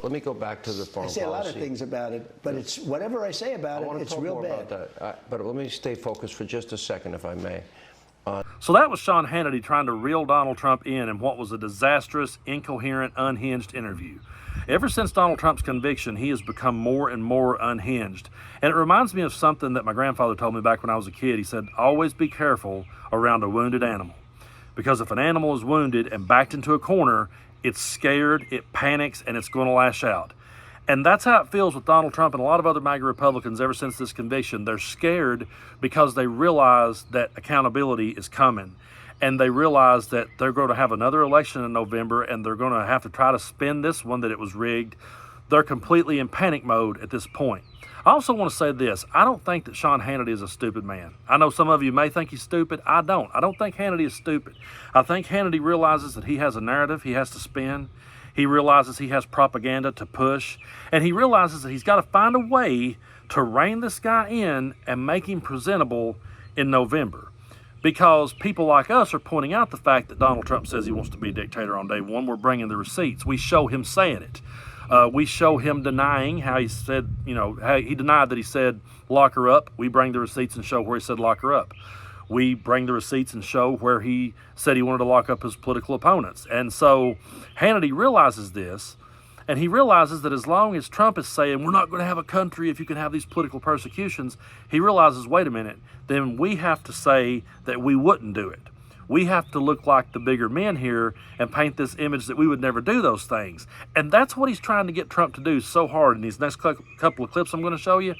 Let me go back to the foreign policy. I say a lot of things about it, but it's whatever I say about it, it's real bad. But let me stay focused for just a second, if I may. So that was Sean Hannity trying to reel Donald Trump in what was a disastrous, incoherent, unhinged interview. Ever since Donald Trump's conviction, he has become more and more unhinged. And it reminds me of something that my grandfather told me back when I was a kid. He said, always be careful around a wounded animal. Because if an animal is wounded and backed into a corner, it's scared, it panics, and it's going to lash out. And that's how it feels with Donald Trump and a lot of other MAGA Republicans ever since this conviction. They're scared because they realize that accountability is coming. And they realize that they're going to have another election in November and they're going to have to try to spin this one that it was rigged. They're completely in panic mode at this point. I also want to say this. I don't think that Sean Hannity is a stupid man. I know some of you may think he's stupid. I don't. I don't think Hannity is stupid. I think Hannity realizes that he has a narrative he has to spin. He realizes he has propaganda to push. And he realizes that he's got to find a way to rein this guy in and make him presentable in November. Because people like us are pointing out the fact that Donald Trump says he wants to be a dictator on day one. We're bringing the receipts. We show him saying it. We show him denying how he said, how he denied that he said, lock her up. We bring the receipts and show where he said, lock her up. We bring the receipts and show where he said he wanted to lock up his political opponents. And so Hannity realizes this, and he realizes that as long as Trump is saying, we're not going to have a country if you can have these political persecutions, he realizes, wait a minute, then we have to say that we wouldn't do it. We have to look like the bigger men here and paint this image that we would never do those things. And that's what he's trying to get Trump to do so hard in these next couple of clips I'm going to show you.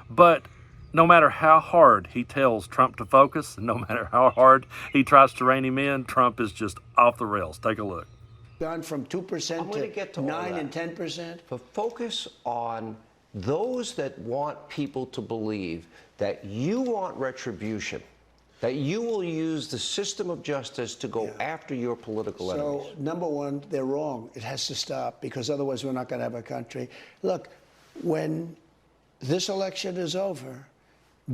But no matter how hard he tells Trump to focus, no matter how hard he tries to rein him in, Trump is just off the rails. Take a look. Gone from 2% to 9 and 10%. But focus on those that want people to believe that you want retribution, that you will use the system of justice to go after your political enemies. So, number one, they're wrong. It has to stop, because otherwise we're not going to have a country. Look, when this election is over,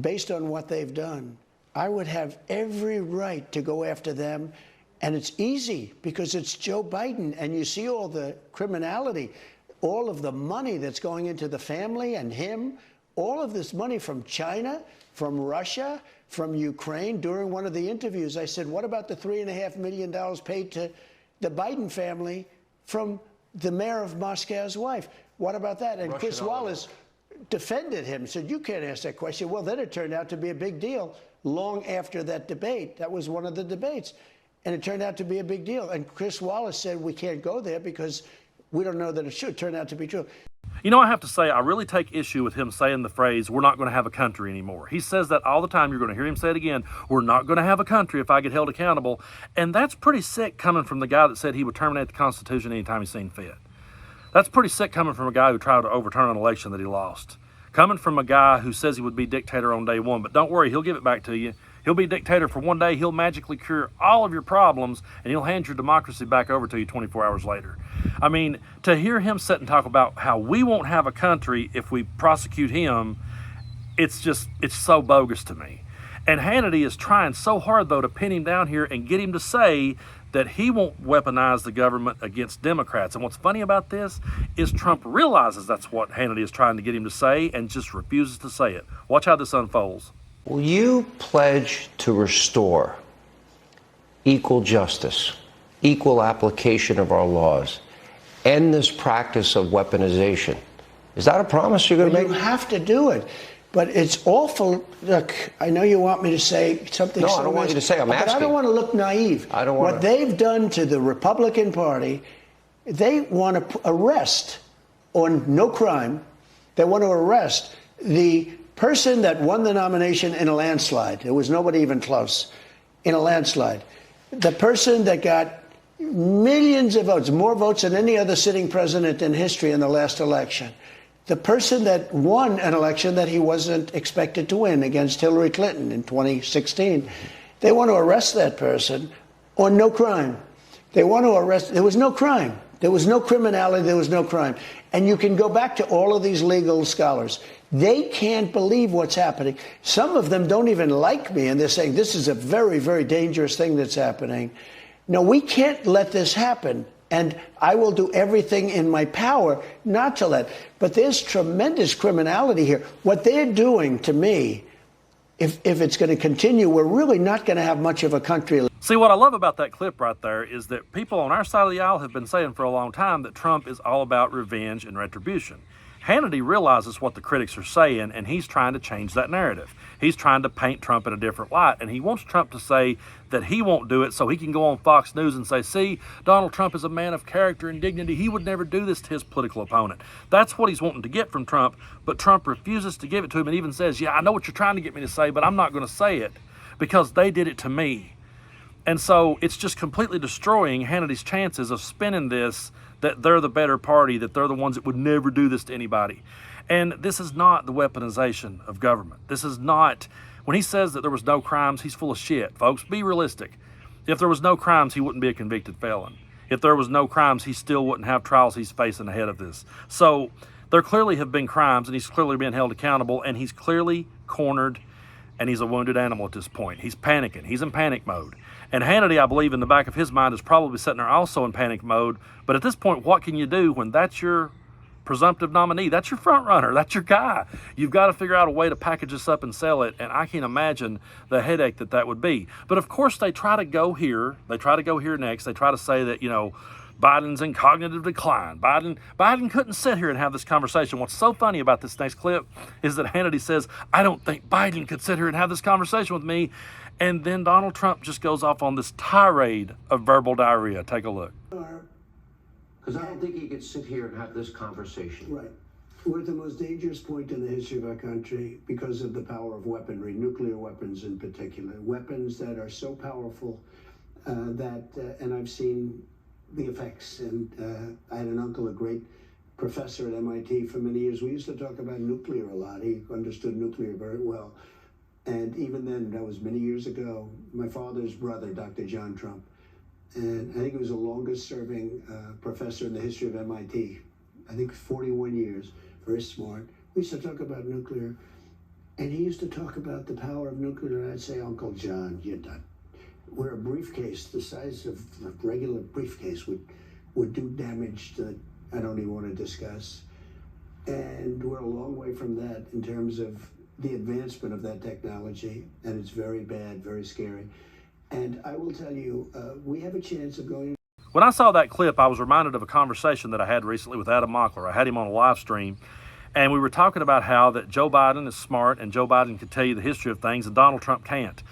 based on what they've done, I would have every right to go after them. And it's easy because it's Joe Biden. And you see all the criminality, all of the money that's going into the family and him, all of this money from China, from Russia, from Ukraine. During one of the interviews, I said, what about the $3.5 million paid to the Biden family from the mayor of Moscow's wife? What about that? And Chris Wallace defended him, said, you can't ask that question. Well, then it turned out to be a big deal long after that debate. That was one of the debates. And it turned out to be a big deal. And Chris Wallace said, we can't go there because we don't know that it should turn out to be true. You know, I have to say, I really take issue with him saying the phrase, we're not going to have a country anymore. He says that all the time. You're going to hear him say it again. We're not going to have a country if I get held accountable. And that's pretty sick coming from the guy that said he would terminate the Constitution anytime he seen fit. That's pretty sick coming from a guy who tried to overturn an election that he lost. Coming from a guy who says he would be dictator on day one. But don't worry, he'll give it back to you. He'll be dictator for one day. He'll magically cure all of your problems, and he'll hand your democracy back over to you 24 hours later. I mean, to hear him sit and talk about how we won't have a country if we prosecute him, it's so bogus to me. And Hannity is trying so hard, though, to pin him down here and get him to say that he won't weaponize the government against Democrats. And what's funny about this is Trump realizes that's what Hannity is trying to get him to say and just refuses to say it. Watch how this unfolds. Will you pledge to restore equal justice, equal application of our laws, end this practice of weaponization? Is that a promise you're going to make? You have to do it. But it's awful. Look, I know you want me to say something. No, I don't want you to say. I'm asking. But I don't want to look naive. I don't want what they've done to the Republican Party, they want to arrest on no crime. They want to arrest the person that won the nomination in a landslide. There was nobody even close in a landslide. The person that got millions of votes, more votes than any other sitting president in history in the last election. The person that won an election that he wasn't expected to win against Hillary Clinton in 2016. They want to arrest that person on no crime. They want to arrest, there was no crime. There was no criminality, there was no crime. And you can go back to all of these legal scholars. They can't believe what's happening. Some of them don't even like me, and they're saying this is a very, very dangerous thing that's happening. No, we can't let this happen. And I will do everything in my power not to let. But there's tremendous criminality here. What they're doing to me, if it's going to continue, we're really not going to have much of a country. See, what I love about that clip right there is that people on our side of the aisle have been saying for a long time that Trump is all about revenge and retribution. Hannity realizes what the critics are saying, and he's trying to change that narrative. He's trying to paint Trump in a different light, and he wants Trump to say that he won't do it so he can go on Fox News and say, see, Donald Trump is a man of character and dignity. He would never do this to his political opponent. That's what he's wanting to get from Trump, but Trump refuses to give it to him and even says, yeah, I know what you're trying to get me to say, but I'm not going to say it because they did it to me. And so it's just completely destroying Hannity's chances of spinning this, that they're the better party, that they're the ones that would never do this to anybody. And this is not the weaponization of government. This is not, when he says that there was no crimes, he's full of shit, folks. Be realistic. If there was no crimes, he wouldn't be a convicted felon. If there was no crimes, he still wouldn't have trials he's facing ahead of this. So there clearly have been crimes, and he's clearly been held accountable, and he's clearly cornered, and he's a wounded animal at this point. He's panicking. He's in panic mode. And Hannity, I believe, in the back of his mind is probably sitting there also in panic mode. But at this point, what can you do when that's your presumptive nominee? That's your front runner. That's your guy. You've got to figure out a way to package this up and sell it. And I can't imagine the headache that would be. But of course, they try to go here. They try to go here next. They try to say that, you know, Biden's in cognitive decline. Biden couldn't sit here and have this conversation. What's so funny about this next clip is that Hannity says, I don't think Biden could sit here and have this conversation with me. And then Donald Trump just goes off on this tirade of verbal diarrhea. Take a look. Because I don't think he could sit here and have this conversation. Right. We're at the most dangerous point in the history of our country because of the power of weaponry, nuclear weapons in particular. Weapons that are so powerful and I've seen the effects. And I had an uncle, a great professor at MIT for many years. We used to talk about nuclear a lot. He understood nuclear very well. And even then, that was many years ago, my father's brother, Dr. John Trump, and I think he was the longest serving professor in the history of MIT. I think 41 years, very smart. We used to talk about nuclear, and he used to talk about the power of nuclear, and I'd say, Uncle John, you're done. Where a briefcase the size of a regular briefcase would do damage that I don't even want to discuss. And we're a long way from that in terms of the advancement of that technology, and it's very bad, very scary. And I will tell you, we have a chance of going. When I saw that clip, I was reminded of a conversation that I had recently with Adam Mockler. I had him on a live stream, and we were talking about how that Joe Biden is smart, and Joe Biden can tell you the history of things, and Donald Trump can't.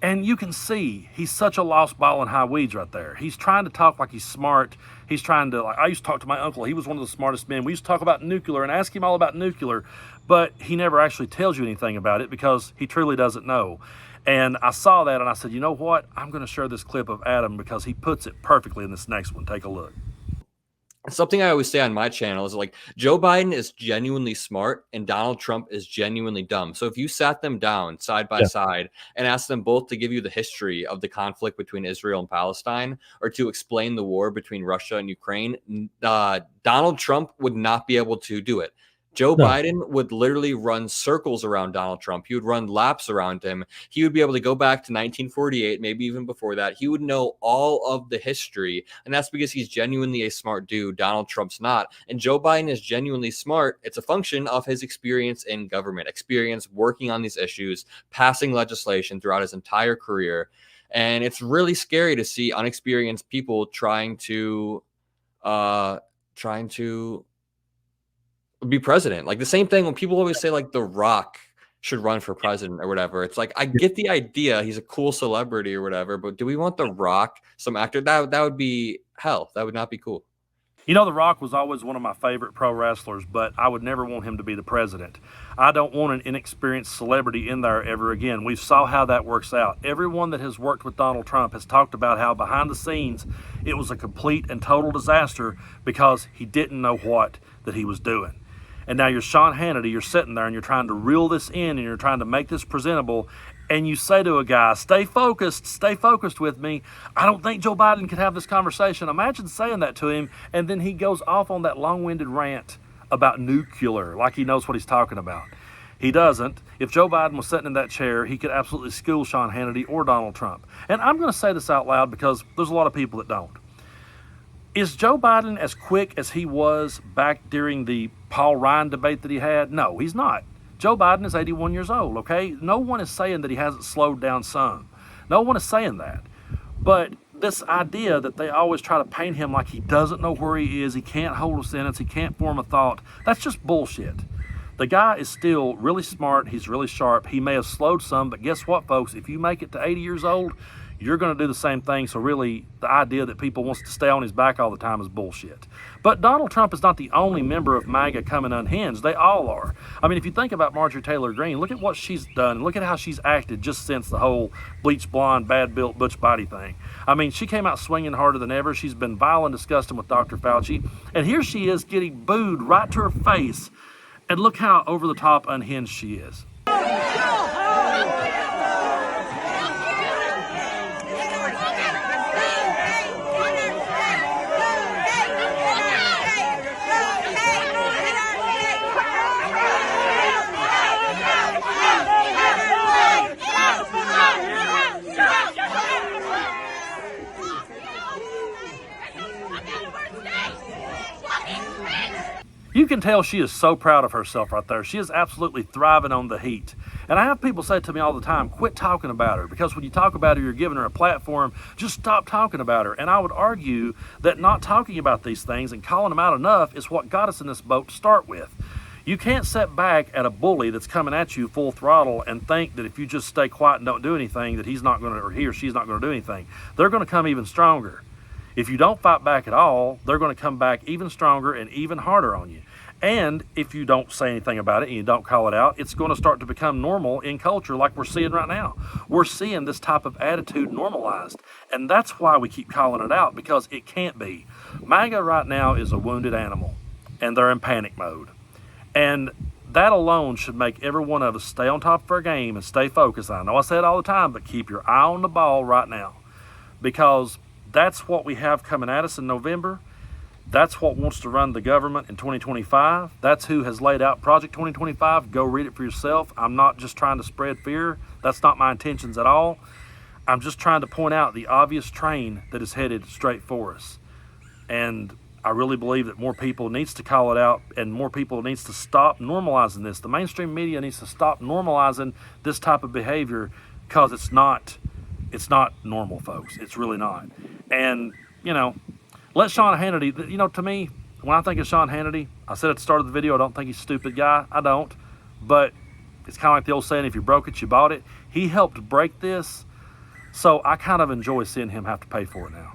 And you can see he's such a lost ball in high weeds right there. He's trying to talk like he's smart. He's trying to, like, I used to talk to my uncle. He was one of the smartest men. We used to talk about nuclear and ask him all about nuclear, but he never actually tells you anything about it because he truly doesn't know. And I saw that and I said, you know what? I'm going to share this clip of Adam because he puts it perfectly in this next one. Take a look. Something I always say on my channel is like, Joe Biden is genuinely smart and Donald Trump is genuinely dumb. So if you sat them down side by side and asked them both to give you the history of the conflict between Israel and Palestine, or to explain the war between Russia and Ukraine, Donald Trump would not be able to do it. Joe Biden would literally run circles around Donald Trump. He would run laps around him. He would be able to go back to 1948, maybe even before that. He would know all of the history, and that's because he's genuinely a smart dude. Donald Trump's not. And Joe Biden is genuinely smart. It's a function of his experience in government, experience working on these issues, passing legislation throughout his entire career. And it's really scary to see unexperienced people trying to be president. Like the same thing when people always say like The Rock should run for president or whatever. It's like, I get the idea. He's a cool celebrity or whatever, but do we want The Rock, some actor? That would be hell. That would not be cool. You know, The Rock was always one of my favorite pro wrestlers, but I would never want him to be the president. I don't want an inexperienced celebrity in there ever again. We saw how that works out. Everyone that has worked with Donald Trump has talked about how behind the scenes it was a complete and total disaster because he didn't know what that he was doing. And now you're Sean Hannity, you're sitting there and you're trying to reel this in and you're trying to make this presentable. And you say to a guy, stay focused with me. I don't think Joe Biden could have this conversation. Imagine saying that to him. And then he goes off on that long-winded rant about nuclear, like he knows what he's talking about. He doesn't. If Joe Biden was sitting in that chair, he could absolutely school Sean Hannity or Donald Trump. And I'm going to say this out loud because there's a lot of people that don't. Is Joe Biden as quick as he was back during the Paul Ryan debate that he had? No, he's not. Joe Biden is 81 years old, okay? No one is saying that he hasn't slowed down some. No one is saying that. But this idea that they always try to paint him like he doesn't know where he is, he can't hold a sentence, he can't form a thought, that's just bullshit. The guy is still really smart, he's really sharp, he may have slowed some, but guess what, folks? If you make it to 80 years old, you're going to do the same thing. So really, the idea that people wants to stay on his back all the time is bullshit. But Donald Trump is not the only member of MAGA coming unhinged. They all are. I mean, if you think about Marjorie Taylor Greene, look at what she's done. Look at how she's acted just since the whole bleach blonde, bad-built, butch body thing. I mean, she came out swinging harder than ever. She's been vile and disgusting with Dr. Fauci. And here she is getting booed right to her face. And look how over-the-top unhinged she is. You can tell she is so proud of herself right there. She is absolutely thriving on the heat. And I have people say to me all the time, quit talking about her, because when you talk about her, you're giving her a platform. Just stop talking about her. And I would argue that not talking about these things and calling them out enough is what got us in this boat to start with. You can't sit back at a bully that's coming at you full throttle and think that if you just stay quiet and don't do anything, that he's not going to, or he or she's not going to do anything. They're going to come even stronger. If you don't fight back at all, they're going to come back even stronger and even harder on you. And if you don't say anything about it and you don't call it out, it's going to start to become normal in culture like we're seeing right now. We're seeing this type of attitude normalized. And that's why we keep calling it out, because it can't be. MAGA right now is a wounded animal, and they're in panic mode. And that alone should make every one of us stay on top of our game and stay focused. I know I say it all the time, but keep your eye on the ball right now, because that's what we have coming at us in November. That's what wants to run the government in 2025. That's who has laid out Project 2025. Go read it for yourself. I'm not just trying to spread fear. That's not my intentions at all. I'm just trying to point out the obvious train that is headed straight for us. And I really believe that more people needs to call it out, and more people needs to stop normalizing this. The mainstream media needs to stop normalizing this type of behavior, because it's not normal, folks. It's really not. And, you know, let Sean Hannity, you know, to me, when I think of Sean Hannity, I said at the start of the video, I don't think he's a stupid guy. I don't. But it's kind of like the old saying, if you broke it, you bought it. He helped break this. So I kind of enjoy seeing him have to pay for it now.